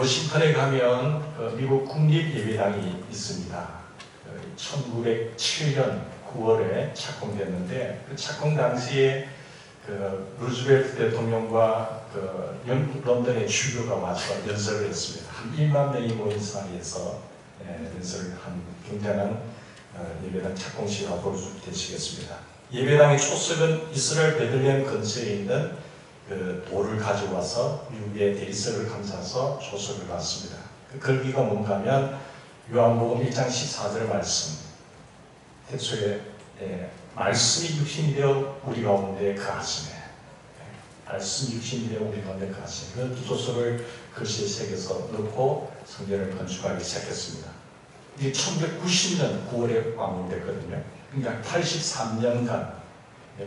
워싱턴에 가면 미국 국립예배당이 있습니다. 1907년 9월에 착공됐는데 그 착공 당시에 루즈벨트 대통령과 영국 런던의 주교가 와서 연설을 했습니다. 한 1만 명이 모인 사이에서 연설을 한 굉장한 예배당 착공식이라고 볼 수 되시겠습니다. 예배당의 초석은 이스라엘 베들레헴 근처에 있는 돌을 가지고 와서 미국의 대리석을 감싸서 초석을 놨습니다. 그 글귀가 뭔가 하면 요한복음 1장 14절 말씀, 태초에 말씀이 육신이 되어 우리 가운데 거하시네. 말씀이 육신이 되어 우리 가운데 거하시네. 그 두 조석을 글씨에 새겨서 넣고 성전을 건축하기 시작했습니다. 이게 1990년 9월에 완공됐거든요. 그러니까 83년간,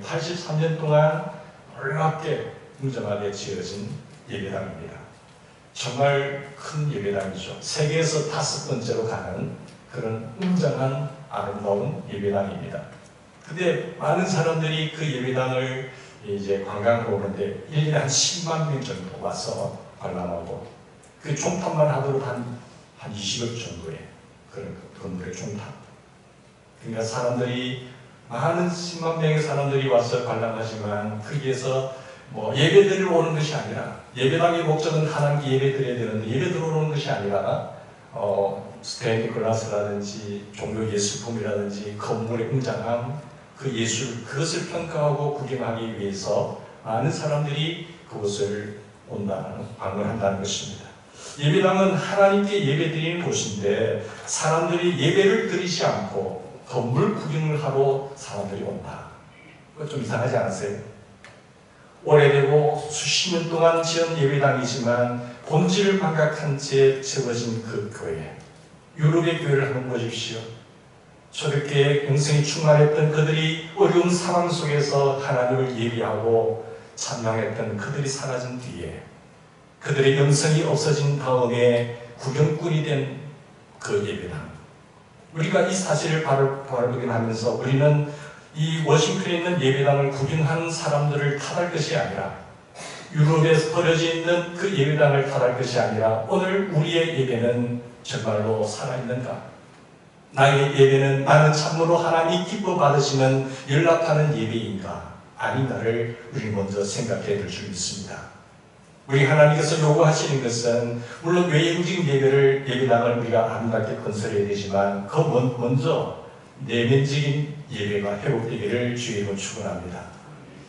83년 동안 놀랍게 웅장하게 지어진 예배당입니다. 정말 큰 예배당이죠. 세계에서 5번째로 가는 그런 웅장한 아름다운 예배당입니다. 근데 많은 사람들이 그 예배당을 이제 관광으로 오는데 1년에 한 10만 명 정도 와서 관람하고 그 총탑만 하더라도 한 20억 정도의 그런 건물의 총탑. 그러니까 사람들이 많은 10만 명의 사람들이 와서 관람하지만 거기에서 예배드리러 오는 것이 아니라 예배당의 목적은 하나님께 예배 드려야 되는데 예배 들어오는 것이 아니라 스테인드 글라스라든지 종교 예술품이라든지 건물의 웅장함, 그 예술, 그것을 평가하고 구경하기 위해서 많은 사람들이 그곳을 방문한다는 것입니다. 예배당은 하나님께 예배드리는 곳인데 사람들이 예배를 드리지 않고 건물 구경을 하러 사람들이 온다. 그거 좀 이상하지 않으세요? 오래되고 수십 년 동안 지은 예배당이지만 본질을 망각한 채 세워진 그 교회, 유럽의 교회를 한번 보십시오. 초대교회에 영성이 충만했던 그들이 어려운 상황 속에서 하나님을 예배하고 찬양했던 그들이 사라진 뒤에 그들의 영성이 없어진 다음에 구경꾼이 된 그 예배당. 우리가 이 사실을 바라보긴하면서 우리는 이 워싱턴에 있는 예배당을 구경하는 사람들을 탓할 것이 아니라 유럽에 버려져 있는 그 예배당을 탓할 것이 아니라 오늘 우리의 예배는 정말로 살아있는가? 나의 예배는 나는 참으로 하나님이 기뻐 받으시는 연락하는 예배인가? 아닌가를 우리 먼저 생각해야 될 줄 믿습니다. 우리 하나님께서 요구하시는 것은 물론 외형적인 예배당을 우리가 아름답게 건설해야 되지만 그 먼저 내면적인 예배가 회복되기를 주의 이름으로 축원합니다.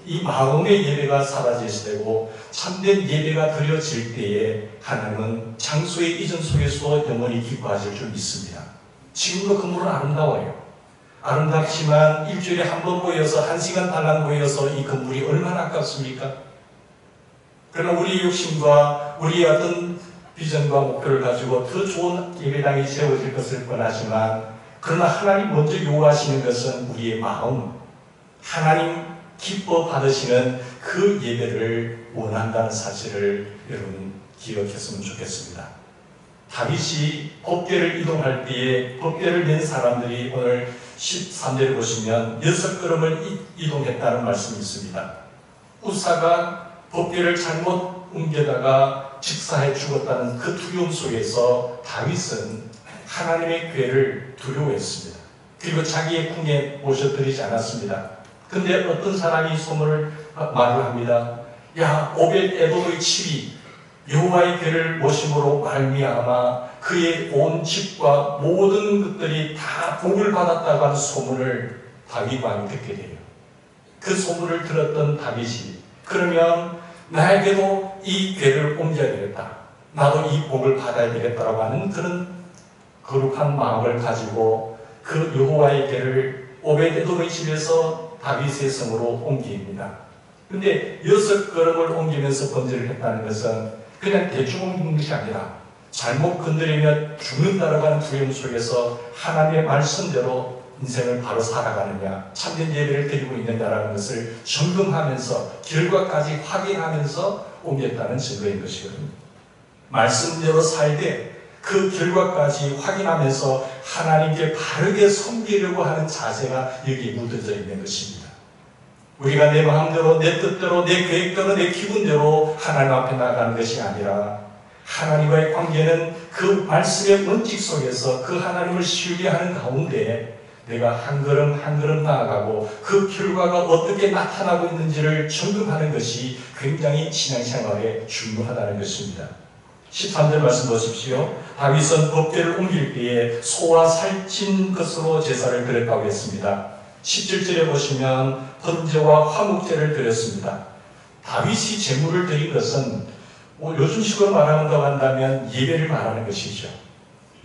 이 마음의 예배가 사라질 때고 참된 예배가 드려질 때에 하나님은 장소의 이전 속에서 영원히 기뻐하실 줄 믿습니다. 지금도 건물은 아름다워요. 아름답지만 일주일에 한 번 모여서 1시간 달랑 모여서 이 건물이 얼마나 아깝습니까? 그러나 우리의 욕심과 우리의 어떤 비전과 목표를 가지고 더 좋은 예배당이 세워질 것을 원하지만 그러나 하나님 먼저 요구하시는 것은 우리의 마음, 하나님 기뻐 받으시는 그 예배를 원한다는 사실을 여러분 기억했으면 좋겠습니다. 다윗이 법궤를 이동할 때에 법궤를 맨 사람들이 오늘 13절에 보시면 6걸음을 이동했다는 말씀이 있습니다. 우사가 법궤를 잘못 옮겨다가 직사해 죽었다는 그 두려움 속에서 다윗은 하나님의 궤를 두려워했습니다. 그리고 자기의 궁에 모셔드리지 않았습니다. 근데 어떤 사람이 말을 합니다. 야, 오벳 에돔의 집이 여호와의 궤를 모심으로 말미암아 그의 온 집과 모든 것들이 다 복을 받았다고 하는 소문을 다윗 왕이 듣게 돼요. 그 소문을 들었던 다윗이 그러면 나에게도 이 궤를 옮겨야 되겠다. 나도 이 복을 받아야 되겠다라고 하는 그런 거룩한 마음을 가지고 그 여호와의 궤를 오벳 에돔의 집에서 다윗의 성으로 옮깁니다. 근데 6걸음을 옮기면서 번제를 했다는 것은 그냥 대충 옮기는 것이 아니라 잘못 건드리면 죽는다라고 하는 두려움 속에서 하나님의 말씀대로 인생을 바로 살아가느냐, 참된 예배를 드리고 있느냐라는 것을 점검하면서 결과까지 확인하면서 옮겼다는 증거인 것이거든요. 말씀대로 살되 그 결과까지 확인하면서 하나님께 바르게 섬기려고 하는 자세가 여기에 묻어져 있는 것입니다. 우리가 내 마음대로, 내 뜻대로, 내 계획대로, 내 기분대로 하나님 앞에 나가는 것이 아니라 하나님과의 관계는 그 말씀의 원칙 속에서 그 하나님을 신뢰하는 가운데 내가 한 걸음 한 걸음 나아가고 그 결과가 어떻게 나타나고 있는지를 점검하는 것이 굉장히 신앙생활에 중요하다는 것입니다. 13절 말씀 보십시오. 다윗은 법궤를 옮길 때에 소와 살찐 것으로 제사를 드렸다고 했습니다. 17절에 보시면 번제와 화목제를 드렸습니다. 다윗이 제물을 드린 것은 요즘식으로 말한다고 한다면 예배를 말하는 것이죠.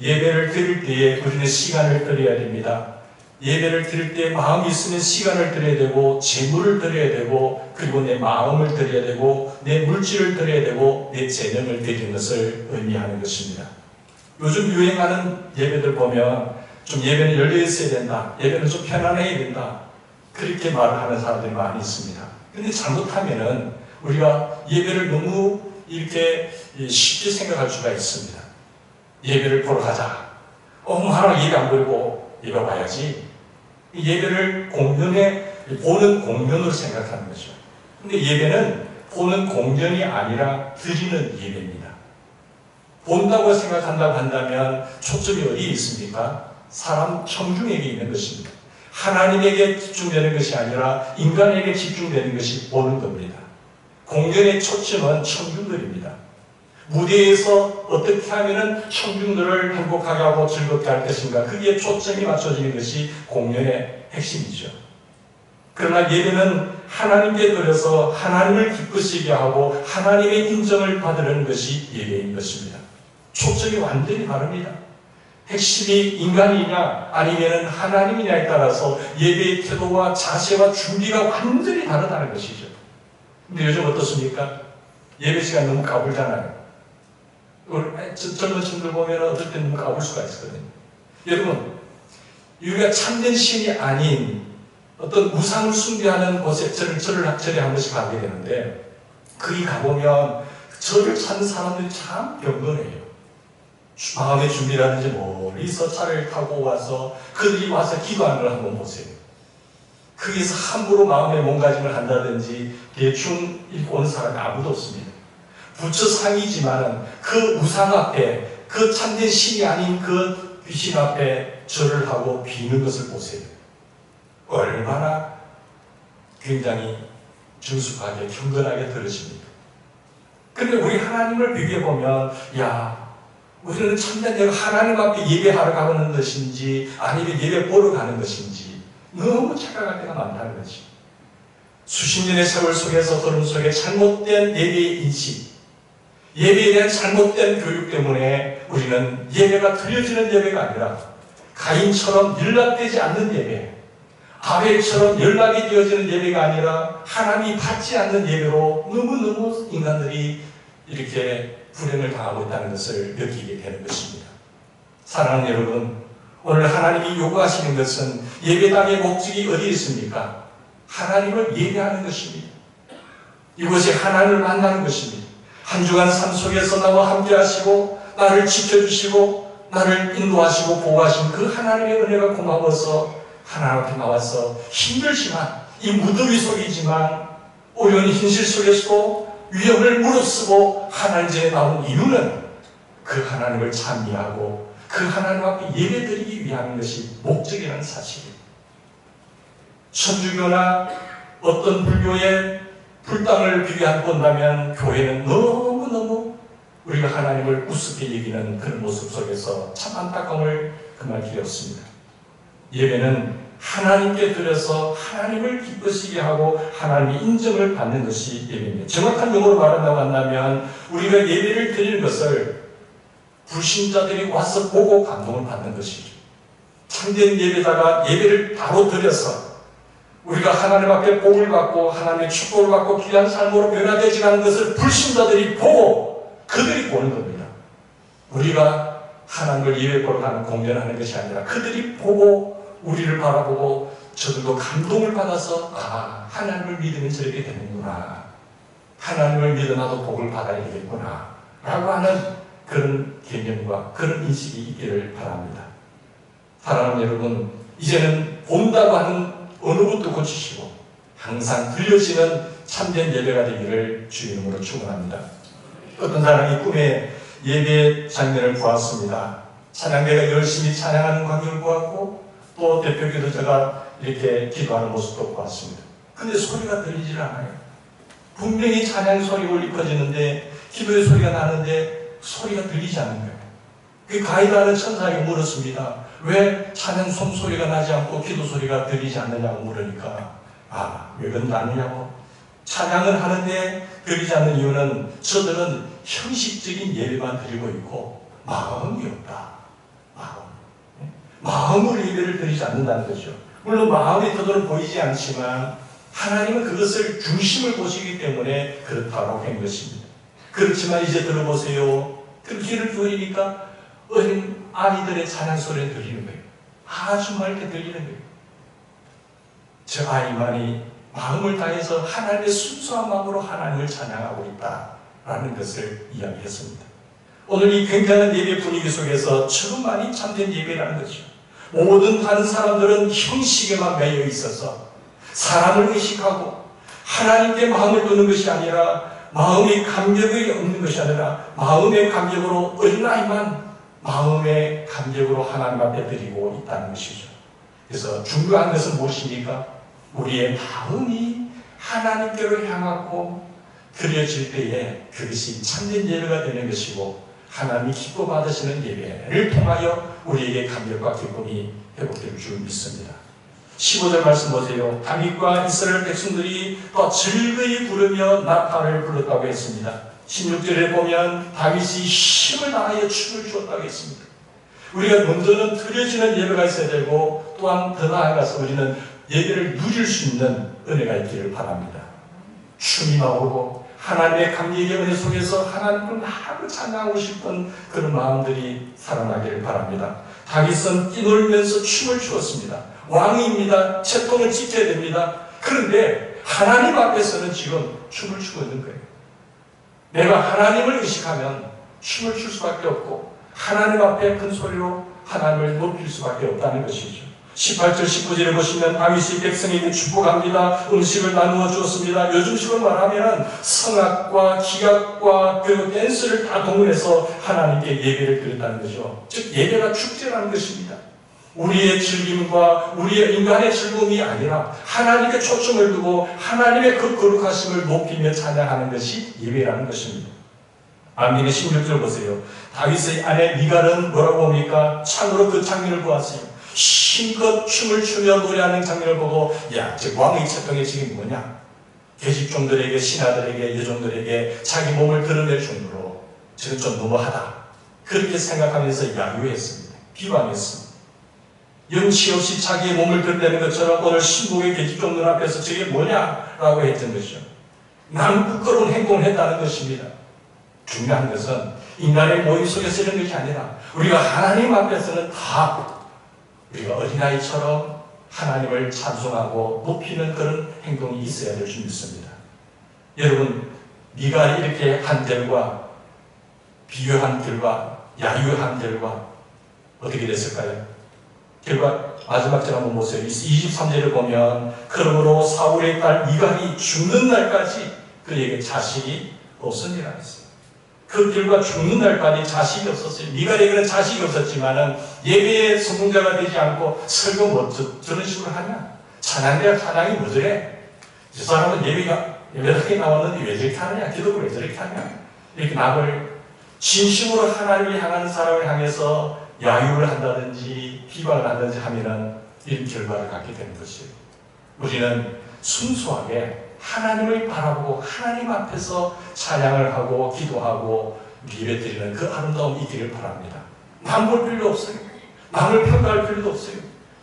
예배를 드릴 때에 우리는 시간을 드려야 됩니다. 예배를 드릴 때 마음이 있으면 시간을 드려야 되고 제물을 드려야 되고 그리고 내 마음을 드려야 되고 내 물질을 드려야 되고 내 재능을 드리는 것을 의미하는 것입니다. 요즘 유행하는 예배들 보면 좀 예배는 열려 있어야 된다. 예배는 좀 편안해야 된다. 그렇게 말을 하는 사람들이 많이 있습니다. 근데 잘못하면은 우리가 예배를 너무 이렇게 쉽게 생각할 수가 있습니다. 예배를 보러 가자. 하나 예배 안 보고 예배 봐야지. 예배를 보는 공연으로 생각하는 거죠. 근데 예배는 보는 공연이 아니라 드리는 예배입니다. 본다고 생각한다고 한다면 초점이 어디에 있습니까? 사람 청중에게 있는 것입니다. 하나님에게 집중되는 것이 아니라 인간에게 집중되는 것이 보는 겁니다. 공연의 초점은 청중들입니다. 무대에서 어떻게 하면 청중들을 행복하게 하고 즐겁게 할 것인가, 거기에 초점이 맞춰지는 것이 공연의 핵심이죠. 그러나 예배는 하나님께 드려서 하나님을 기쁘시게 하고 하나님의 인정을 받으려는 것이 예배인 것입니다. 초점이 완전히 다릅니다. 핵심이 인간이냐 아니면 하나님이냐에 따라서 예배의 태도와 자세와 준비가 완전히 다르다는 것이죠. 근데 요즘 어떻습니까? 예배 시간 너무 까불잖아요. 젊은 친구들 보면 어떨 때 너무 까불 수가 있거든요. 여러분, 우리가 참된 신이 아닌 어떤 우상을 숭배하는 곳에 절에 한 번씩 가게 되는데, 거기 가보면 절을 찾는 사람들이 참 경건해요. 마음의 준비라든지 멀리서 차를 타고 와서 그들이 와서 기도하는 걸 한번 보세요. 거기서 함부로 마음의 몸가짐을 한다든지 대충 읽고 온 사람이 아무도 없습니다. 부처 상이지만 그 우상 앞에, 그 참된 신이 아닌 그 귀신 앞에 절을 하고 비는 것을 보세요. 얼마나 굉장히 정숙하게 경건하게 들으십니까? 그런데 우리 하나님을 비교해보면, 우리는 참된 내가 하나님 앞에 예배하러 가는 것인지 아니면 예배 보러 가는 것인지 너무 착각할 때가 많다는 거지. 수십 년의 세월 속에서 흐름 속에 잘못된 예배의 인식, 예배에 대한 잘못된 교육 때문에 우리는 예배가 드려지는 예배가 아니라 가인처럼 연락되지 않는 예배, 아벨처럼 연락이 되어지는 예배가 아니라 하나님이 받지 않는 예배로 너무너무 인간들이 이렇게 불행을 당하고 있다는 것을 느끼게 되는 것입니다. 사랑하는 여러분, 오늘 하나님이 요구하시는 것은 예배당의 목적이 어디에 있습니까? 하나님을 예배하는 것입니다. 이곳이 하나님을 만나는 것입니다. 한 주간 삶 속에서 나와 함께 하시고 나를 지켜주시고 나를 인도하시고 보호하신 그 하나님의 은혜가 고마워서 하나님 앞에 나와서 힘들지만 이 무더위 속이지만 어려운 현실 속에서도 위험을 무릅쓰고 하나님 전에 나온 이유는 그 하나님을 찬미하고 그 하나님 앞에 예배드리기 위한 것이 목적이라는 사실입니다. 천주교나 어떤 불교의 불당을 비교해 본다면 교회는 너무너무 우리가 하나님을 우습게 여기는 그런 모습 속에서 참 안타까움을 금할 길이 없습니다. 예배는 하나님께 드려서 하나님을 기쁘시게 하고 하나님의 인정을 받는 것이 예배입니다. 정확한 용어로 말한다고 한다면 우리가 예배를 드리는 것을 불신자들이 와서 보고 감동을 받는 것이죠. 참된 예배자가 예배를 바로 드려서 우리가 하나님 앞에 복을 받고 하나님의 축복을 받고 귀한 삶으로 변화되지 않은 것을 불신자들이 보고 그들이 보는 겁니다. 우리가 하나님을 예배 보러 가는 공연하는 것이 아니라 그들이 보고 우리를 바라보고 저들도 감동을 받아서 하나님을 믿으면 저렇게 되는구나. 하나님을 믿어 나도 복을 받아야 되겠구나. 라고 하는 그런 개념과 그런 인식이 있기를 바랍니다. 사랑하는 여러분, 이제는 본다고 하는 어느 것도 고치시고 항상 들려지는 참된 예배가 되기를 주의 이름으로 축원합니다. 어떤 사람이 꿈에 예배 장면을 보았습니다. 찬양대가 열심히 찬양하는 광경을 보았고 또 대표 기도자가 이렇게 기도하는 모습도 보았습니다. 근데 소리가 들리질 않아요. 분명히 찬양 소리가 울려 퍼지는데 기도의 소리가 나는데 소리가 들리지 않는 거예요. 그 가이드하는 천사에게 물었습니다. 왜 찬양 송소리가 나지 않고 기도 소리가 들리지 않느냐고 물으니까 왜 그런다느냐고. 찬양을 하는데 들리지 않는 이유는 저들은 형식적인 예배만 드리고 있고 마음이 없다. 마음으로 예배를 드리지 않는다는 거죠. 물론 마음의 태도는 보이지 않지만 하나님은 그것을 중심을 보시기 때문에 그렇다고 한 것입니다. 그렇지만 이제 들어보세요. 그 귀를 기울이니까 어린 아이들의 찬양 소리가 들리는 거예요. 아주 맑게 들리는 거예요. 저 아이만이 마음을 다해서 하나님의 순수한 마음으로 하나님을 찬양하고 있다라는 것을 이야기했습니다. 오늘 이 굉장한 예배 분위기 속에서 처음만이 참된 예배라는 거죠. 모든 다른 사람들은 형식에만 매여 있어서 사람을 의식하고 하나님께 마음을 두는 것이 아니라 마음의 감격이 없는 것이 아니라 마음의 감격으로 어린아이만 마음의 감격으로 하나님 앞에 드리고 있다는 것이죠. 그래서 중요한 것은 무엇입니까? 우리의 마음이 하나님께로 향하고 드려질 때에 그것이 참된 예배가 되는 것이고 하나님이 기뻐 받으시는 예배를 통하여 우리에게 감격과 기쁨이 회복될 줄 믿습니다. 15절 말씀 보세요. 다윗과 이스라엘 백성들이 더 즐거이 부르며 나팔을 불렀다고 했습니다. 16절에 보면 다윗이 힘을 다하여 춤을 추었다고 했습니다. 우리가 먼저는 드려지는 예배가 있어야 되고 또한 더 나아가서 우리는 예배를 누릴 수 있는 은혜가 있기를 바랍니다. 춤이 나오고 하나님의 감격의 은혜 속에서 하나님을 마음으로 찬양하고 싶은 그런 마음들이 살아나기를 바랍니다. 다윗은 뛰놀면서 춤을 추었습니다. 왕입니다. 채통을 지켜야 됩니다. 그런데 하나님 앞에서는 지금 춤을 추고 있는 거예요. 내가 하나님을 의식하면 춤을 출 수밖에 없고 하나님 앞에 큰 소리로 하나님을 높일 수밖에 없다는 것이죠. 18절 19절에 보시면 다윗이 백성에게 축복합니다. 음식을 나누어 주었습니다. 요즘식으로 말하면 성악과 기악과 그리고 댄스를 다 동원해서 하나님께 예배를 드렸다는 거죠. 즉 예배가 축제라는 것입니다. 우리의 즐김과 우리의 인간의 즐거움이 아니라 하나님께 초점을 두고 하나님의 그 거룩하심을 높이며 찬양하는 것이 예배라는 것입니다. 만민의 16절 보세요. 다윗의 아내 미갈은 뭐라고 봅니까? 창으로 그 장면을 보았어요. 힘껏 춤을 추며 노래하는 장면을 보고 저 왕의 채통의 지금 뭐냐? 계집종들에게 신하들에게 여종들에게 자기 몸을 드러낼 정도로 저건 좀 너무하다. 그렇게 생각하면서 야유했습니다. 비방했습니다. 염치 없이 자기의 몸을 드러내는 것처럼 오늘 신복의 계집종들 앞에서 저게 뭐냐라고 했던 것이죠. 나는 부끄러운 행동을 했다는 것입니다. 중요한 것은 인간의 모임 속에서 이런 것이 아니라 우리가 하나님 앞에서는 다 우리가 어린아이처럼 하나님을 찬송하고 높이는 그런 행동이 있어야 될 줄 믿습니다. 여러분, 미갈이 이렇게 한 결과, 비교한 결과, 야유한 결과 어떻게 됐을까요? 결과 마지막 절 한번 보세요. 23절을 보면 그러므로 사울의 딸 미갈이 죽는 날까지 그에게 자식이 없으니라 했어요. 그 결과 죽는 날까지 자식이 없었어요. 미갈에게는 자식이 없었지만은 예배의 성공자가 되지 않고 설교 뭐 저런 식으로 하냐? 찬양대가 찬양이 뭐더래? 저 사람은 예배당에 나왔는데 왜 저렇게 하느냐? 기도를 왜 저렇게 하냐? 이렇게 남을 진심으로 하나님을 향하는 사람을 향해서 야유를 한다든지 비방을 한다든지 하면은 이런 결과를 갖게 되는 것이에요. 우리는 순수하게 하나님을 바라보고 하나님 앞에서 찬양을 하고 기도하고 예배드리는 그 아름다움이 있기를 바랍니다. 남 볼 필요 없어요. 남을 평가할 필요도 없어요.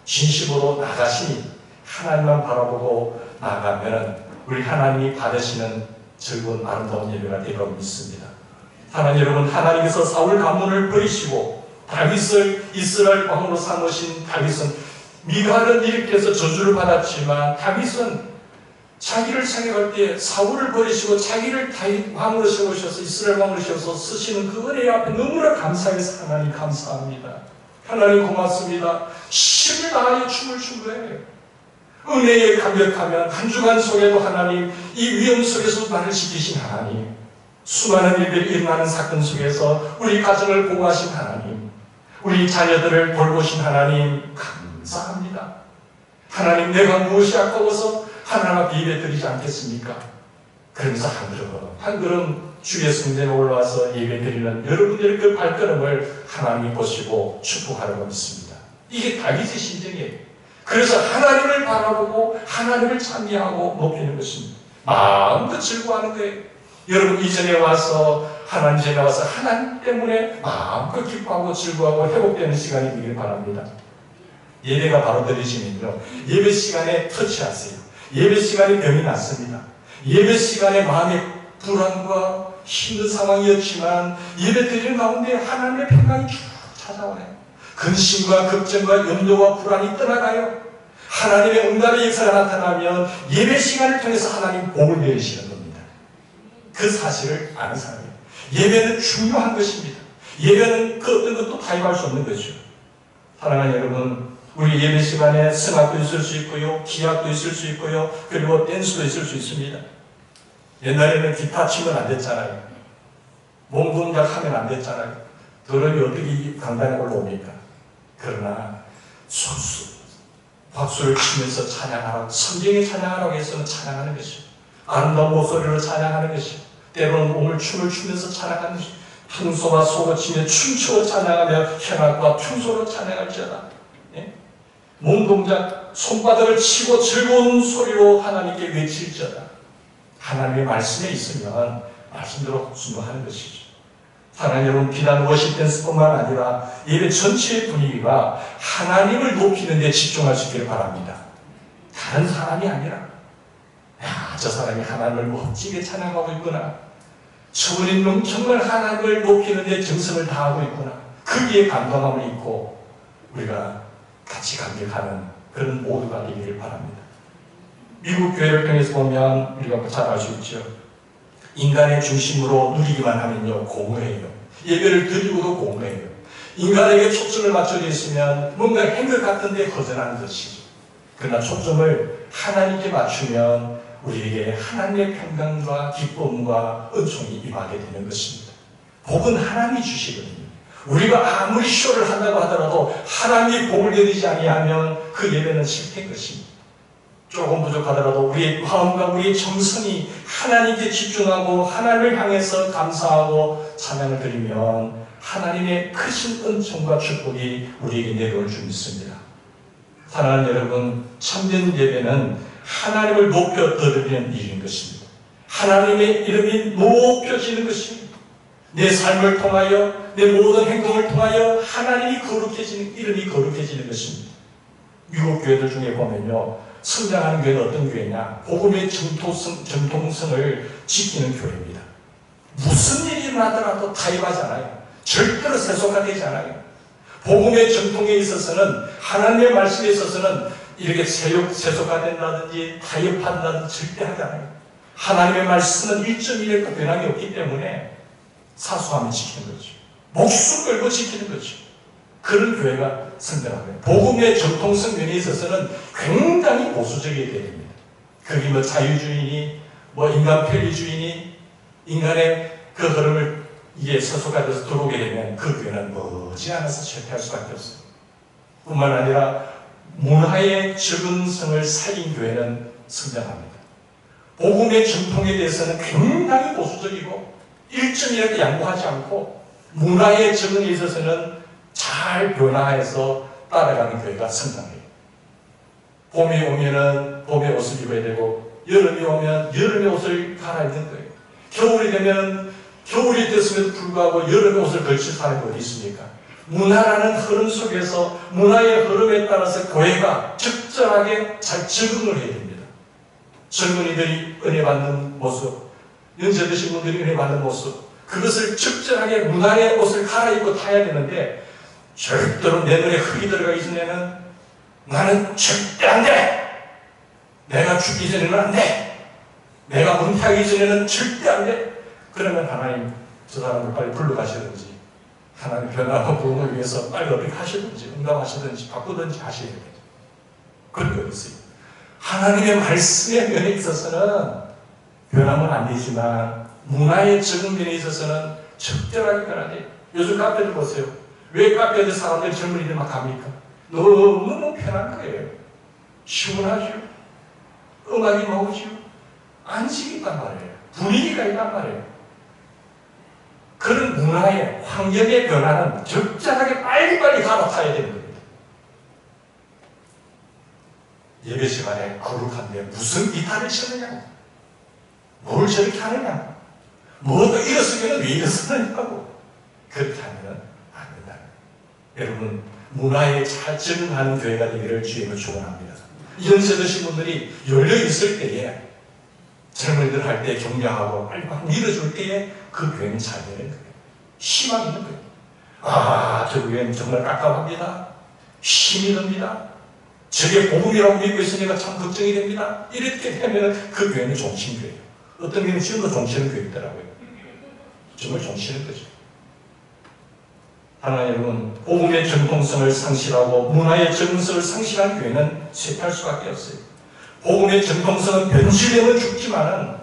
진심으로 나 자신이 하나님만 바라보고 나가면 우리 하나님이 받으시는 즐거운 아름다운 예배가 되리라고 믿습니다. 사랑하는 여러분, 하나님께서 사울 가문을 버리시고 다윗을 이스라엘 왕으로 삼으신 다윗은 미갈은 일으켜서 저주를 받았지만 다윗은 자기를 생각할 때 사울을 버리시고 자기를 다윗 왕으로 세우셔서 이스라엘 왕으로 세워서 쓰시는 그 은혜 앞에 너무나 감사해서 하나님 감사합니다. 하나님 고맙습니다. 힘을 다하여 춤을 춘 거예요. 은혜에 감격하면 한 주간 속에도 하나님 이 위험 속에서 나를 지키신 하나님 수많은 일들이 일어나는 사건 속에서 우리 가정을 보호하신 하나님, 우리 자녀들을 돌보신 하나님 감사합니다. 하나님, 내가 무엇이 아까워서 하나님 앞에 예배드리지 않겠습니까? 그러면서 한 걸음 주의 성전에 올라와서 예배드리는 여러분들의 그 발걸음을 하나님이 보시고 축복하라고 믿습니다. 이게 다윗의 심정이에요. 그래서 하나님을 바라보고 하나님을 찬미하고 높이는 것입니다. 마음껏 즐거워하는 거예요. 여러분 이전에 와서 하나님 전에 와서 하나님 때문에 마음껏 기뻐하고 즐거워하고 회복되는 시간이 되길 바랍니다. 예배가 바로 드리시면요, 예배 시간에 터치하세요. 예배 시간에 병이 났습니다. 예배 시간에 마음의 불안과 힘든 상황이었지만 예배 드리는 가운데 하나님의 평강이 쭉 찾아와요. 근심과 걱정과 염려와 불안이 떠나가요. 하나님의 응답의 역사가 나타나면 예배 시간을 통해서 하나님 복을 내리시는 겁니다. 그 사실을 아는 사람이에요. 예배는 중요한 것입니다. 예배는 그 어떤 것도 타협할 수 없는 거죠. 사랑하는 여러분, 우리 예배 시간에 성악도 있을 수 있고요, 기악도 있을 수 있고요, 그리고 댄스도 있을 수 있습니다. 옛날에는 기타 치면 안 됐잖아요. 몸 동작 하면 안 됐잖아요. 더러이 어떻게 강단에 올라옵니까? 그러나 박수를 치면서 찬양하라고, 성경에 찬양하라고 해서는 찬양하는 것이요, 아름다운 목소리로 찬양하는 것이요, 때로는 몸을 춤을 추면서 찬양하는 것이요, 풍소와 소고 치며 춤추어 찬양하며 현악과 춤소로 찬양할지어다. 예? 몸 동작, 손바닥을 치고 즐거운 소리로 하나님께 외칠지어다. 하나님의 말씀에 있으면 말씀대로 순종하는 것이죠. 사랑하는 여러분, 비단 워십 댄스뿐만 아니라 예배 전체의 분위기가 하나님을 높이는 데 집중할 수 있기를 바랍니다. 다른 사람이 아니라, 야, 저 사람이 하나님을 멋지게 찬양하고 있구나, 저분은 정말 하나님을 높이는 데 정성을 다하고 있구나, 거기에 감동함을 입고 우리가 같이 감격하는 그런 모두가 되기를 바랍니다. 미국 교회를 통해서 보면 우리가 잘 알 수 있죠. 인간의 중심으로 누리기만 하면요, 공허해요. 예배를 드리고도 공허해요. 인간에게 초점을 맞춰져 있으면 뭔가 행것 같은데 허전한 것이죠. 그러나 초점을 하나님께 맞추면 우리에게 하나님의 평강과 기쁨과 은총이 임하게 되는 것입니다. 복은 하나님이 주시거든요. 우리가 아무리 쇼를 한다고 하더라도 하나님이 복을 내리지 아니하면 그 예배는 실패인 것입니다. 조금 부족하더라도 우리의 마음과 우리의 정성이 하나님께 집중하고 하나님을 향해서 감사하고 찬양을 드리면 하나님의 크신 은총과 축복이 우리에게 내려올 줄 믿습니다. 사랑하는 여러분, 참된 예배는 하나님을 높여 드리는 일인 것입니다. 하나님의 이름이 높여지는 것입니다. 내 삶을 통하여, 내 모든 행동을 통하여 하나님이 거룩해지는, 이름이 거룩해지는 것입니다. 미국 교회들 중에 보면요, 성장하는 교회는 어떤 교회냐? 복음의 정통성을 지키는 교회입니다. 무슨 일이 일어나더라도 타협하지 않아요. 절대로 세속화 되지 않아요. 복음의 정통에 있어서는, 하나님의 말씀에 있어서는 이렇게 세속화된다든지 타협한다든지 절대 하지 않아요. 하나님의 말씀은 1.1의 변함이 없기 때문에 사수하며 지키는 거죠. 목숨 걸고 지키는 거죠. 그런 교회가 성장하고요. 복음의 정통성 면에 있어서는 굉장히 보수적이게 됩니다. 거기 뭐 자유주의니, 뭐 인간 편리주의니, 인간의 그 흐름을 이게 세속화돼서 들어오게 되면 그 교회는 머지않아서 실패할 수밖에 없어요. 뿐만 아니라 문화의 적응성을 살린 교회는 성장합니다. 복음의 정통에 대해서는 굉장히 보수적이고 일정이라도 양보하지 않고 문화의 적응에 있어서는 잘 변화해서 따라가는 교회가 성장해요. 봄이 오면은 봄의 옷을 입어야 되고, 여름이 오면 여름의 옷을 갈아입는 거예요. 겨울이 되면 겨울이 됐음에도 불구하고 여름의 옷을 걸칠 사람이 어디 있습니까? 문화라는 흐름 속에서 문화의 흐름에 따라서 교회가 적절하게 잘 적응을 해야 됩니다. 젊은이들이 은혜 받는 모습, 연세 드신 분들이 은혜 받는 모습, 그것을 적절하게 문화의 옷을 갈아입고 타야 되는데, 절대로 내 눈에 흙이 들어가기 전에는 나는 절대 안 돼! 내가 죽기 전에는 안 돼! 내가 은퇴하기 전에는 절대 안 돼! 그러면 하나님 저 사람을 빨리 불러가시든지, 하나님 변화와 부흥을 위해서 빨리 어떻게 하시든지, 응답하시든지, 바꾸든지 하셔야 돼요. 그런 게 어디 있어요? 하나님의 말씀의 면에 있어서는 변하면 안 되지만 문화의 적응 면에 있어서는 적절하게 변화야 돼요. 요즘 카페들 보세요. 왜 카페들 사람들이 젊은이들 막 갑니까? 너무 편한 거예요. 시원하죠. 음악이 나오죠. 안식이 있단 말이에요. 분위기가 있단 말이에요. 그런 문화의 환경의 변화는 적절하게 빨리빨리 갈아타야 되는 겁니다. 예배 시간에 거룩한데 무슨 기타를 치느냐고, 뭘 저렇게 하느냐고, 뭐가 일었으면 왜 일었느냐고. 그렇게 하면 안 된다. 여러분, 문화에 잘 적응하는 교회가 되기를 주님을 축원합니다. 연세 드신 분들이 열려 있을 때에 젊은이들 할 때 격려하고 빨리 막 밀어줄 때에 그 교회는 잘 되는 거예요. 희망이 있는 거예요. 아, 저 교회는 정말 깝깝합니다. 힘이 듭니다. 저게 복음이라고 믿고 있으니까 참 걱정이 됩니다. 이렇게 되면 그 교회는 종신교회예요. 어떤 교회는 지금도 종치는 교회더라고요. 정말 종치는 거죠. 하나 여러분, 복음의 정통성을 상실하고 문화의 정성을 상실한 교회는 쇠퇴할 수밖에 없어요. 복음의 정통성은 변질되면 죽지만은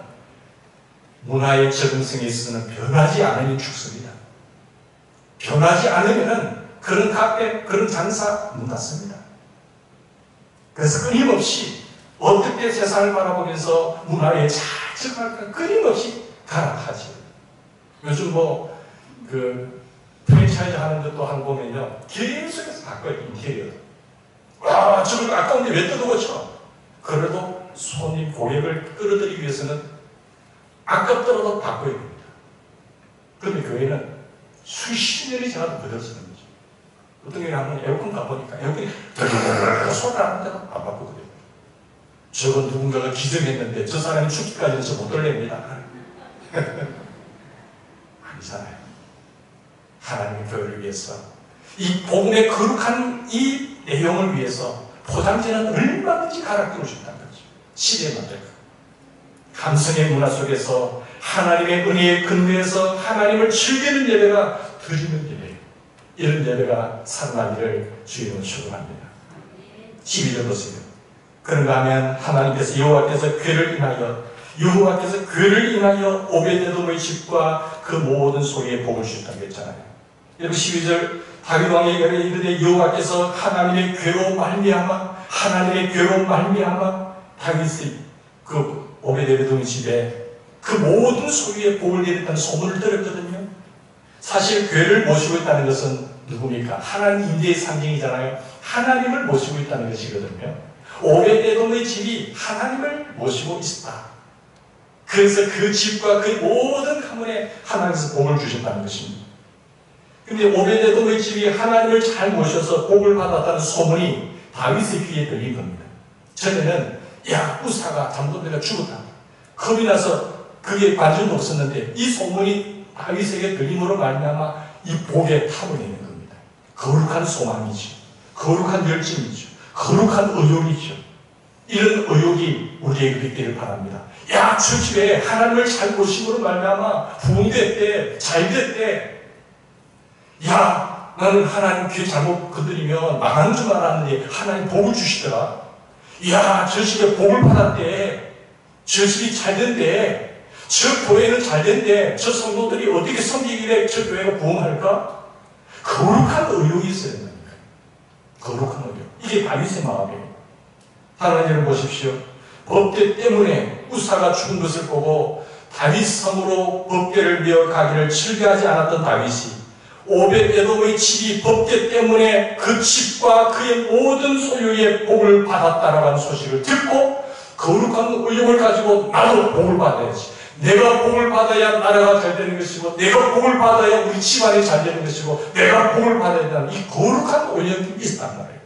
문화의 적응성에 있어서는 변하지 않으니 죽습니다. 변하지 않으면은 그런 카페, 그런 장사 문 닫습니다. 그래서 끊임없이 어떻게 세상을 바라보면서 문화에 잘 적응할까 끊임없이 갈아타지. 요즘 프랜차이즈 하는 것도 한 보면요, 계속해서 바꿔요. 인테리어. 와, 저걸 아까운데 왜 뜯어고쳐? 그래도 손님, 고객을 끌어들이기 위해서는 아깝더라도 바꿔야 됩니다. 그런데 교회는 수십 년이 지나도 그대로 쓰는 거죠. 어떤 경우에 한번 에어컨 가보니까 에어컨이 소리 나는데도 안 바꾸거든요. 저건 누군가가 기증했는데 저 사람이 죽기까지는 저 못 돌립니다. 아니잖아요. 하나님의 교회를 위해서, 이 복음의 거룩한 이 내용을 위해서 포장지는 얼마든지 갈아 끼우고 싶다는 거죠. 시대에 맞게. 감성의 문화 속에서 하나님의 은혜의 근거에서 하나님을 즐기는 예배가 드리는 예배예요. 이런 예배가 살아나기를 주님은 축원합니다. 12절 보세요. 그런가 하면 하나님께서 여호와께서 그를 인하여 오베데돔의 집과 그 모든 소유에 복을 주셨다고 했잖아요. 여러분 12절 다윗 왕의 열에 이르되 여호와께서 하나님의 괴로운 말미암아 다윗의 그 오베데돔의 집에 그 모든 소유에 복을 내렸다는 소문을 들었거든요. 사실 괴를 모시고 있다는 것은 누굽니까? 하나님 임재의 상징이잖아요. 하나님을 모시고 있다는 것이거든요. 오베데돔의 집이 하나님을 모시고 있다. 그래서 그 집과 그 모든 가문에 하나님께서 복을 주셨다는 것입니다. 근데 오베데돔의 집이 하나님을 잘 모셔서 복을 받았다는 소문이 다윗의 귀에 들린 겁니다. 전에는 야, 우사가 잠돈내가 죽었다. 겁이 나서 그게 관심도 없었는데 이 소문이 다윗에게 들림으로 말미암아 이 복에 탑을 내는 겁니다. 거룩한 소망이죠. 거룩한 열정이죠. 거룩한 의욕이죠. 이런 의욕이 우리에게 있기를 바랍니다. 야, 저 집에 하나님을 잘 모심으로 말미암아 부흥됐대, 잘 됐대. 야, 나는 하나님 귀에 잘못 건드리면 망하는 줄 알았는데 하나님 복을 주시더라. 야, 저 집에 복을 받았대. 저 집이 잘 된대. 저 교회는 잘 된대. 저 성도들이 어떻게 섬기길래 저 교회가 부흥할까? 거룩한 의욕이 있어야 된다니까. 거룩한 의욕. 이게 다윗의 마음이에요. 하나님을 보십시오. 법궤 때문에 우사가 죽은 것을 보고 다윗 성으로 법궤를 메어 가기를 즐겨하지 않았던 다윗이 오벳에돔의 집이 법궤 때문에 그 집과 그의 모든 소유의 복을 받았다라고 하는 소식을 듣고 거룩한 의욕을 가지고 나도 복을 받아야지. 내가 복을 받아야 나라가 잘 되는 것이고 내가 복을 받아야 우리 집안이 잘 되는 것이고 내가 복을 받아야 되는 이 거룩한 의욕이 있단 말이에요.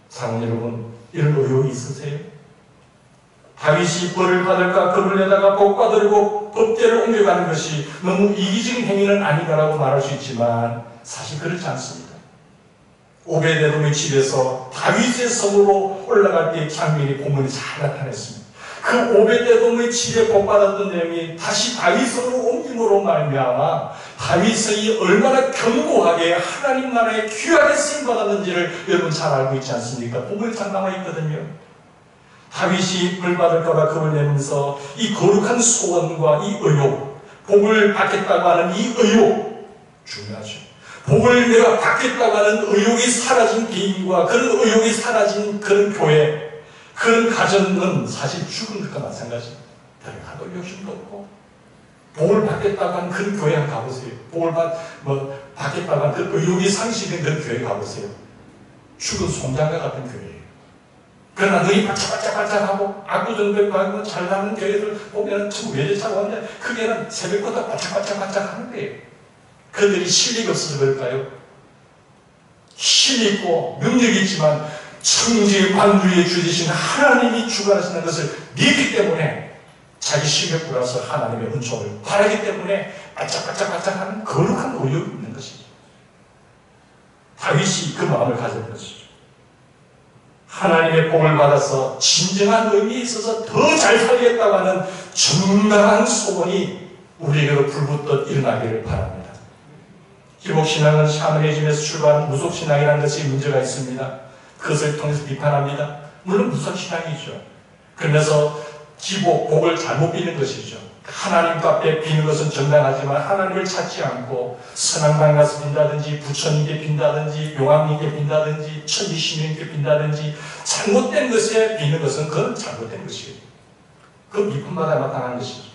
사랑하는 여러분, 이런 의욕이 있으세요? 다윗이 벌을 받을까 겁을 내다가 복 받으려고 법궤를 옮겨가는 것이 너무 이기적인 행위는 아닌가라고 말할 수 있지만 사실 그렇지 않습니다. 오베데돔의 집에서 다윗의 성으로 올라갈 때의 장면이 본문에 잘 나타냈습니다. 그 오베데돔의 집에 복 받았던 내용이 다시 다윗성으로 옮김으로 말미암아 다윗성이 얼마나 견고하게 하나님 나라에 귀하게 쓰임 받았는지를 여러분 잘 알고 있지 않습니까? 본문에 잘 나와 있거든요. 다윗이 벌 받을까봐 겁을 내면서 이 거룩한 소원과 이 의욕, 복을 받겠다고 하는 이 의욕 중요하죠. 복을 내가 받겠다고 하는 의욕이 사라진 개인과 그런 의욕이 사라진 그런 교회, 그런 가정은 사실 죽은 것과 마찬가지입니다. 들어가도 욕심도 없고, 복을 받겠다고 하는 그런 교회 한번 가보세요. 복을 받겠다고 하는 그 의욕이 상실된 그런 교회 가보세요. 죽은 송장과 같은 교회예요. 그러나 눈이 반짝반짝반짝하고 압구정백하고 잘나는 교회들 보면 전부 외제차가 왔는데 그게는 새벽부터 반짝반짝반짝하는 거예요. 그들이 실력이 없어서 그럴까요? 힘이 있고 능력이 있지만 천지 만주의 주되신 하나님이 주관하시는 것을 믿기 때문에 자기 실력 플러스 하나님의 은총을 바라기 때문에 반짝반짝반짝하는 거룩한 의욕이 있는 것이죠. 다윗이 그 마음을 가진 것이죠. 하나님의 복을 받아서 진정한 의미에 있어서 더 잘 살겠다고 하는 정당한 소원이 우리에게로 불붙듯 일어나기를 바랍니다. 기복신앙은 샤머니즘에서 출발한 무속신앙이라는 것이 문제가 있습니다. 그것을 통해서 비판합니다. 물론 무속신앙이죠. 그러면서 기복, 복을 잘못 비는 것이죠. 하나님 앞에 비는 것은 정당하지만 하나님을 찾지 않고 선앙당 가서 빈다든지 부처님께 빈다든지 용왕님께 빈다든지 천지신님께 빈다든지 잘못된 것에 비는 것은 그건 잘못된 것이에요. 그건 비판받아 마땅한 것이죠.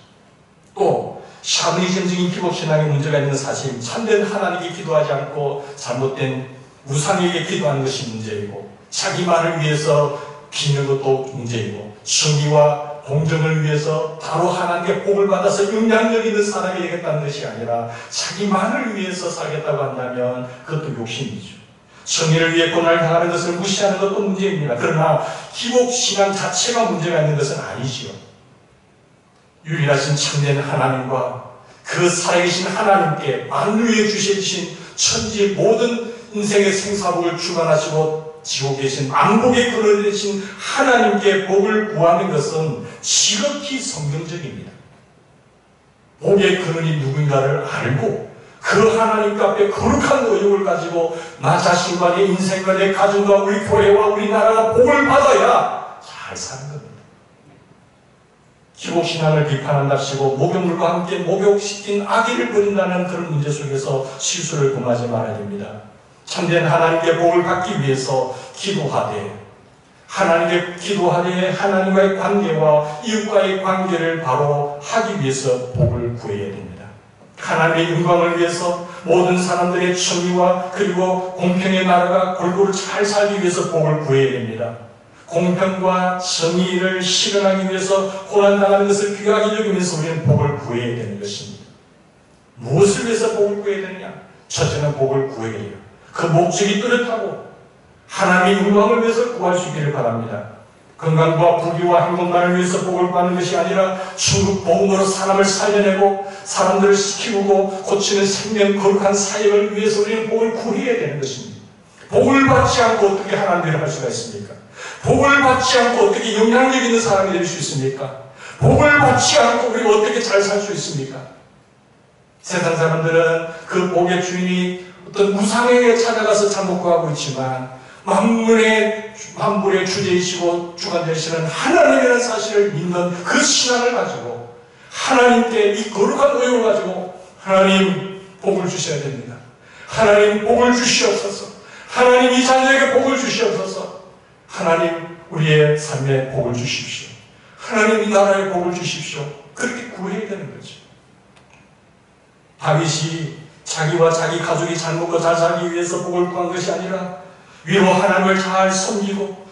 또 샤머니즘적인 기복신앙에 문제가 있는 사실, 참된 하나님께 기도하지 않고 잘못된 우상에게 기도하는 것이 문제이고 자기만을 위해서 비는 것도 문제이고 정의와 공정을 위해서 바로 하나님께 복을 받아서 영향력 있는 사람이 되겠다는 것이 아니라 자기만을 위해서 살겠다고 한다면 그것도 욕심이죠. 정의를 위해 고난을 당하는 것을 무시하는 것도 문제입니다. 그러나 기복신앙 자체가 문제가 있는 것은 아니지요. 유일하신 참된 하나님과 그 살아계신 하나님께 만유에 주셔주신 천지의 모든 인생의 생사복을 주관하시고 지고 계신 만복의 근원이 되신 하나님께 복을 구하는 것은 지극히 성경적입니다. 복의 근원이 누군가를 알고 그 하나님 앞에 거룩한 의욕을 가지고 나 자신과 내 인생과 내 가정과 우리 교회와 우리 나라가 복을 받아야 잘 사는 겁니다. 기복신앙을 비판한답시고 목욕물과 함께 목욕시킨 아기를 버린다는 그런 문제 속에서 실수를 금하지 말아야 됩니다. 참된 하나님께 복을 받기 위해서 기도하되 하나님과의 관계와 이웃과의 관계를 바로 하기 위해서 복을 구해야 됩니다. 하나님의 영광을 위해서 모든 사람들의 정의와 그리고 공평의 나라가 골고루 잘 살기 위해서 복을 구해야 됩니다. 공평과 정의를 실현하기 위해서 고난당하는 것을 귀하게 여기면서 우리는 복을 구해야 되는 것입니다. 무엇을 위해서 복을 구해야 되느냐? 첫째는 복을 구해야 해요. 그 목적이 뚜렷하고 하나님의 영광을 위해서 구할 수 있기를 바랍니다. 건강과 부귀와 행복만을 위해서 복을 구하는 것이 아니라 천국 복음으로 사람을 살려내고 사람들을 키우고 고치는 생명 거룩한 사역을 위해서 우리는 복을 구해야 되는 것입니다. 복을 받지 않고 어떻게 하나님 일을 할 수가 있습니까? 복을 받지 않고 어떻게 영향력 있는 사람이 될 수 있습니까? 복을 받지 않고 우리가 어떻게 잘 살 수 있습니까? 세상 사람들은 그 복의 주인이 어떤 우상에게 찾아가서 잘못 구하고 있지만 만물의 주제이시고 주관되시는 하나님이라는 사실을 믿는 그 신앙을 가지고 하나님께 이 거룩한 의욕을 가지고 하나님 복을 주셔야 됩니다. 하나님 복을 주시옵소서. 하나님 이 자녀에게 복을 주시옵소서. 하나님 우리의 삶에 복을 주십시오. 하나님 이 나라에 복을 주십시오. 그렇게 구해야 되는 거죠. 다윗이 자기와 자기 가족이 잘 먹고 잘 살기 위해서 복을 구한 것이 아니라 위로 하나님을 잘 섬기고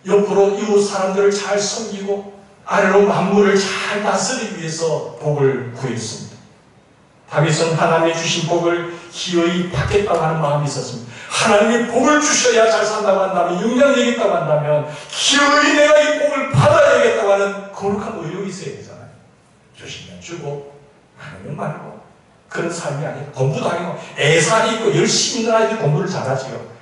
옆으로 이웃 사람들을 잘 섬기고 아래로 만물을 잘 다스리기 위해서 복을 구했습니다. 다윗은 하나님이 주신 복을 기어이 받겠다고 하는 마음이 있었습니다. 하나님이 복을 주셔야 잘 산다고 한다면, 영향력이 있다고 한다면 기어이 내가 이 복을 받아야겠다고 하는 거룩한 의욕이 있어야 되잖아요. 주시면 주고 아니면 말고 그런 삶이 아니라 공부도 아니고 애살이 있고 열심히 있는 아이들이 공부를 잘하지요.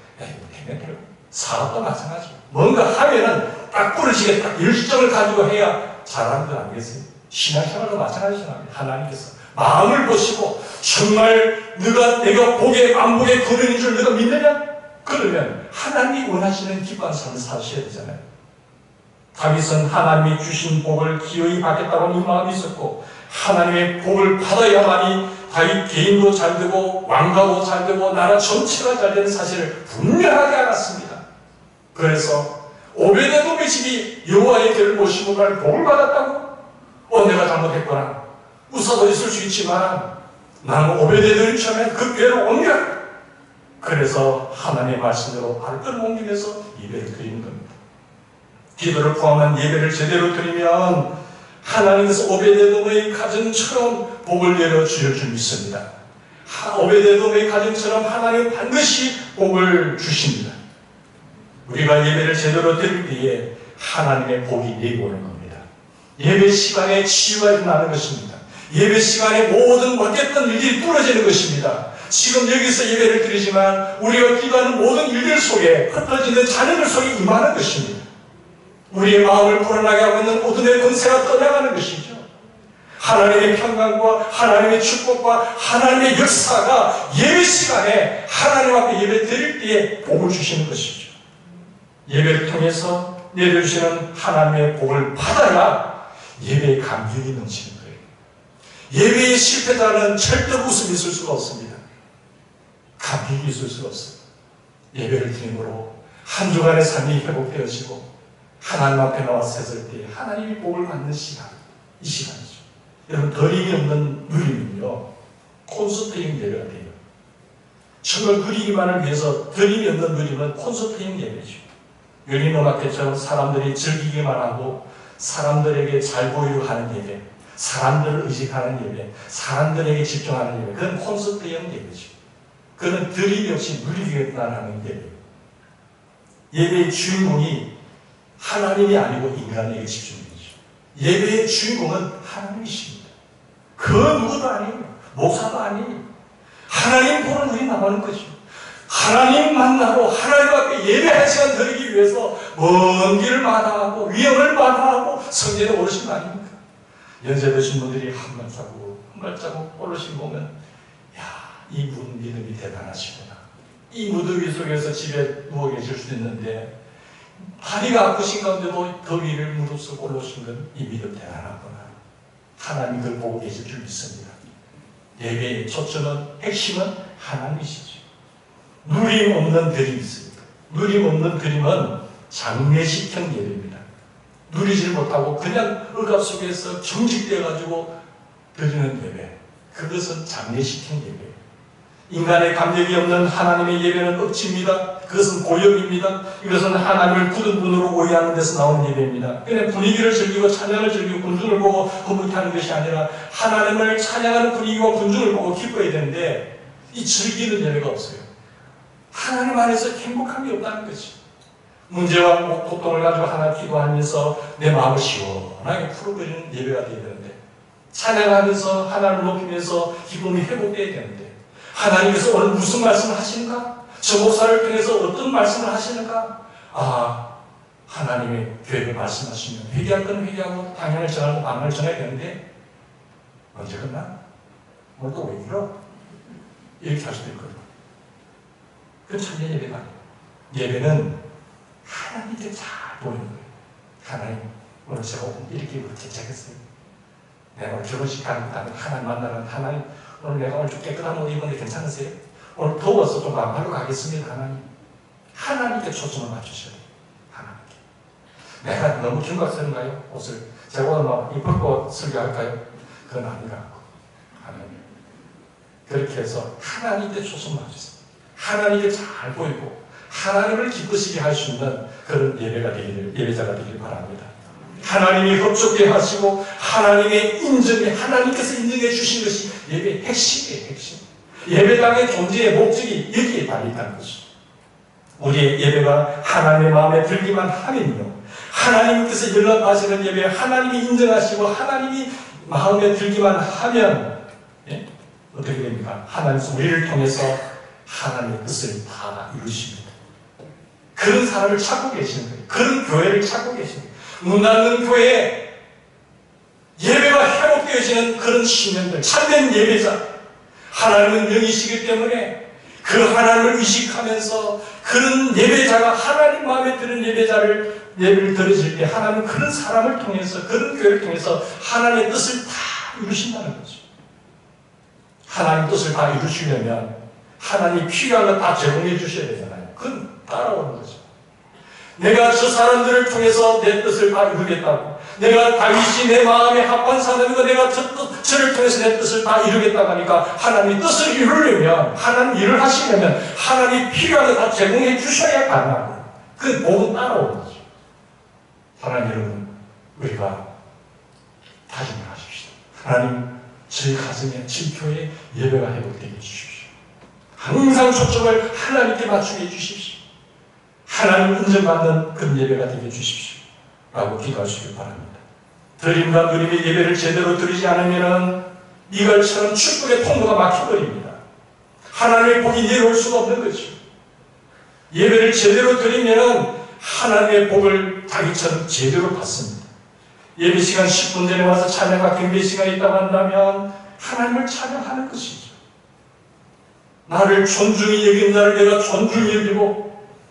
사업도 마찬가지고 뭔가 하면은 딱 부러지게 딱 열정을 가지고 해야 잘하는 거 아니겠어요? 신앙생활도 마찬가지잖아요. 하나님께서 마음을 보시고 정말 내가 복의 만복의 근원인 줄 내가 믿느냐? 그러면 하나님이 원하시는 기뻐한 삶을 사셔야 되잖아요. 다윗은 하나님이 주신 복을 기어이 받겠다고 하는 이 마음이 있었고 하나님의 복을 받아야만이 다윗 개인도 잘 되고 왕가도 잘 되고 나라 전체가 잘 되는 사실을 분명하게 알았습니다. 그래서 오베데돔의 집이 여호와의 궤를 모시고 갈 복을 받았다고? 내가 잘못했구나. 우사도 있을 수 있지만 나는 오베데돔이 처음에 그 궤를 옮겨. 그래서 하나님의 말씀대로 발을 끌어옮기면서 예배를 드리는 겁니다. 기도를 포함한 예배를 제대로 드리면 하나님께서 오베데돔의 가정처럼 복을 내려주실 줄 믿습니다. 오베데돔의 가정처럼 하나님은 반드시 복을 주십니다. 우리가 예배를 제대로 드릴 때에 하나님의 복이 내려오는 겁니다. 예배 시간에 치유가 일어나는 것입니다. 예배 시간에 모든 막혔던 일들이 뚫어지는 것입니다. 지금 여기서 예배를 드리지만 우리가 기도하는 모든 일들 속에 흩어지는 자녀들 속에 임하는 것입니다. 우리의 마음을 불안하게 하고 있는 어둠의 권세가 떠나가는 것이죠. 하나님의 평강과 하나님의 축복과 하나님의 역사가 예배 시간에 하나님 앞에 예배 드릴 때에 복을 주시는 것이죠. 예배를 통해서 내려주시는 하나님의 복을 받아야 예배의 감격이 넘치는 거예요. 예배의 실패자는 절대로 웃음이 있을 수가 없습니다. 감격이 있을 수가 없어요. 예배를 드림으로 한 주간의 삶이 회복되어지고 하나님 앞에 나와 섰을 때 하나님이 복을 받는 시간, 이 시간이죠. 여러분, 더림이 없는 누림은요, 콘서트형 예배가 돼요. 정말 누리기만을 위해서 더림이 없는 누림은 콘서트형 예배죠. 연인음악회처럼 사람들이 즐기기만 하고 사람들에게 잘 보이려 하는 예배, 사람들을 의식하는 예배, 사람들에게 집중하는 예배, 그건 콘서트형 예배죠. 그건 드림이 없이 누리기만 하는 예배예요. 예배의 주인공이 하나님이 아니고 인간에게 집중되죠. 예배의 주인공은 하나님이십니다. 그 누구도 아니에요. 목사도 아니에요. 하나님 보는 우리 나가는 거죠. 하나님 만나러 하나님 앞에 예배할 시간 드리기 위해서 먼 길을 마다하고 위험을 마다하고 성전에 오르신 거 아닙니까? 연세 드신 분들이 한 발자국 한 발자국 오르신 보면 야, 이 믿음이 대단하시구나. 이 무더위 속에서 집에 누워 계실 수도 있는데 다리가 아프신 가운데도 더위를 무릅쓰고 올라오신 건 이 믿음 대단하구나. 하나님 그걸 보고 계실 줄 믿습니다. 예배의 초점은, 핵심은 하나님이시죠. 누림 없는 드림이 있습니다. 누림 없는 드림은 장례식형 예배입니다. 누리질 못하고 그냥 억압 속에서 정직되어가지고 드리는 예배. 그것은 장례식형 예배예요. 인간의 감격이 없는 하나님의 예배는 억지입니다. 그것은 고역입니다. 이것은 하나님을 굳은 눈으로 오해하는 데서 나온 예배입니다. 그냥 분위기를 즐기고 찬양을 즐기고 군중을 보고 허물하는 것이 아니라 하나님을 찬양하는 분위기와 군중을 보고 기뻐해야 되는데 이 즐기는 예배가 없어요. 하나님 안에서 행복함이 없다는 거지. 문제와 고통을 가지고 하나님 기도하면서 내 마음을 시원하게 풀어버리는 예배가 되어야 되는데 찬양하면서 하나님을 높이면서 기쁨이 회복되어야 되는데 하나님께서 오늘 무슨 말씀을 하시는가? 저 목사를 통해서 어떤 말씀을 하시는가? 하나님의 계획을 말씀하시면 회개할 건 회개하고 방향을 정하고 방향을 정해야 되는데 언제 끝나? 오늘 또 왜 이러? 이렇게 할 수도 있거든요. 그건 참된 예배가 아니에요. 예배는 하나님께 잘 보이는 거예요. 하나님, 오늘 제가 이렇게 개척했어요. 내가 오늘 결혼식 가는 하나님 만나는 하나님, 오늘 내가 오늘 좀 깨끗한 옷 입었는데 괜찮으세요? 오늘 더워서 좀 반팔로 가겠습니다. 하나님께 초점을 맞추셔야 돼요. 하나님께. 내가 너무 경각스러운가요? 옷을. 제가 오늘 막 입고 설교할까요? 그건 아니라고. 하나님. 그렇게 해서 하나님께 초점 맞추세요. 하나님께 잘 보이고 하나님을 기쁘시게 할 수 있는 그런 예배자가 되길 바랍니다. 하나님이 흡족해 하시고 하나님의 인정이 하나님께서 인정해 주신 것이 예배의 핵심이에요. 핵심. 예배당의 존재의 목적이 여기에 달려있다는 것이죠. 우리의 예배가 하나님의 마음에 들기만 하면요, 하나님께서 연락하시는 예배, 하나님이 인정하시고 하나님이 마음에 들기만 하면 어떻게 됩니까? 하나님께서 우리를 통해서 하나님의 뜻을 다 이루십니다. 그런 사람을 찾고 계시는 거예요. 그런 교회를 찾고 계시는 거예요. 문 닫는 교회에 예배가 회복되어지는 그런 신령들, 참된 예배자. 하나님은 영이시기 때문에 그 하나님을 의식하면서 그런 예배자가 하나님 마음에 드는 예배를 드려질 때 하나님은 그런 사람을 통해서, 그런 교회를 통해서 하나님의 뜻을 다 이루신다는 거죠. 하나님 뜻을 다 이루시려면 하나님 필요한 거 다 제공해 주셔야 되잖아요. 그건 따라오는 거죠. 내가 저 사람들을 통해서 내 뜻을 다 이루겠다고, 내가 다윗이 내 마음에 합한 사람이고 내가 저를 통해서 내 뜻을 다 이루겠다고 하니까 하나님 뜻을 이루려면, 하나님 일을 하시려면 하나님 필요한 거 다 제공해 주셔야 가능하고, 그 복은 따라오는 거죠. 사랑하는 여러분, 우리가 다짐을 하십시다. 하나님, 저희 가정에, 저희 교회에 예배가 회복되게 해주십시오. 항상 초점을 하나님께 맞추게 해주십시오. 하나님 인정받는 그런 예배가 되게 해주십시오. 라고 기도하시길 바랍니다. 드림과 누림의 예배를 제대로 드리지 않으면 이갈처럼 축복의 통로가 막혀버립니다. 하나님의 복이 내려올 수가 없는 거죠. 예배를 제대로 드리면 하나님의 복을 자기처럼 제대로 받습니다. 예배 시간 10분 전에 와서 찬양과 경배 시간이 있다고 한다면 하나님을 찬양하는 것이죠. 나를 존중히 여긴 자를 내가 존중히 여기고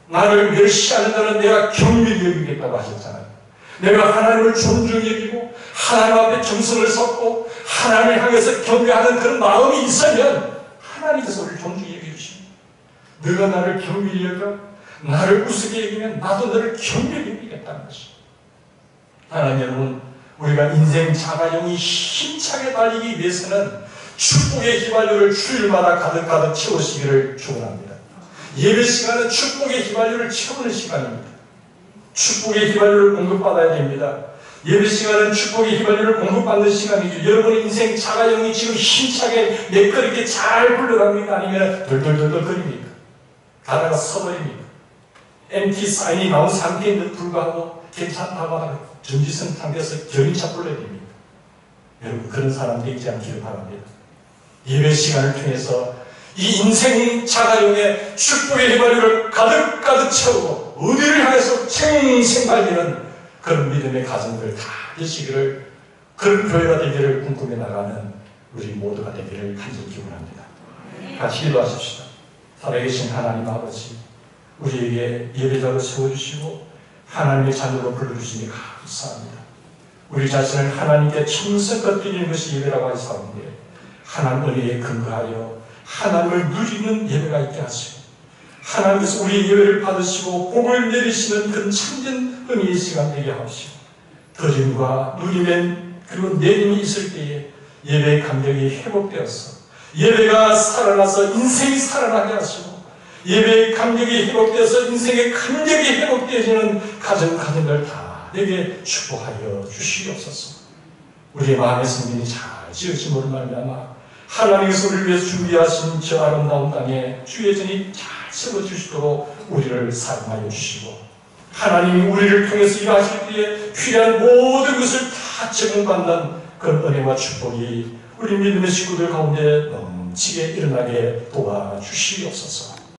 나를 멸시하는 자는 내가 경밀히 여기겠다고 하셨잖아요. 내가 하나님을 존중히 여기고 하나님 앞에 정성을 쏟고 하나님을 향해서 경배하는 그런 마음이 있으면 하나님께서 우리를 존중히 여기십니다. 너가 나를 경밀히 여겨 나를 우습게 여기면 나도 너를 경밀히 여기겠다는 것입니다. 하나님 여러분, 우리가 인생 자가용이 힘차게 달리기 위해서는 축복의 휘발유를 주일마다 가득가득 채우시기를 축원합니다. 예배 시간은 축복의 휘발유를 채우는 시간입니다. 축복의 휘발유를 공급받아야 됩니다. 예배 시간은 축복의 휘발유를 공급받는 시간이죠. 여러분의 인생 자가용이 지금 힘차게 매끄럽게 잘 흘러갑니까? 아니면 덜덜덜덜 거립니까? 가다가 서버립니까? MT 사인이 나온 상태인데도 불구하고 괜찮다고 하다가 전지선 상태에서 견인차 불러야 됩니다. 여러분, 그런 사람 되지 않기를 바랍니다. 예배 시간을 통해서 이 인생 자가용의 축복의 휘발유를 가득가득 채우고 어디를 향해서 생생 달리는 그런 믿음의 가정들 다 되시기를, 그런 교회가 되기를 꿈꾸며 나가는 우리 모두가 되기를 간절히 기원합니다. 같이 기도하십시다. 살아계신 하나님 아버지, 우리에게 예배자로 세워주시고 하나님의 자녀로 불러주시니 감사합니다. 우리 자신을 하나님께 정성껏 드리는 것이 예배라고 하셨는데 하나님 은혜에 근거하여 하나님을 누리는 예배가 있게 하시고 하나님께서 우리의 예배를 받으시고 복을 내리시는 그런 참된 은혜의 시간 되게 하시고 드림과 누림의 그리고 내림이 있을 때에 예배의 감격이 회복되어서 예배가 살아나서 인생이 살아나게 하시고 예배의 감격이 회복되어서 인생의 감격이 회복되어지는 가정들 다 내게 축복하여 주시옵소서. 우리의 마음의 성전이 잘 지어짐으로 말미암아 하나님께서 우리를 위해서 준비하신 저 아름다운 땅에 주의 전이 잘 세워주시도록 우리를 사용하여 주시고 하나님이 우리를 통해서 일하실 때에 필요한 모든 것을 다 제공받는 그런 은혜와 축복이 우리 믿음의 식구들 가운데 넘치게 일어나게 도와주시옵소서.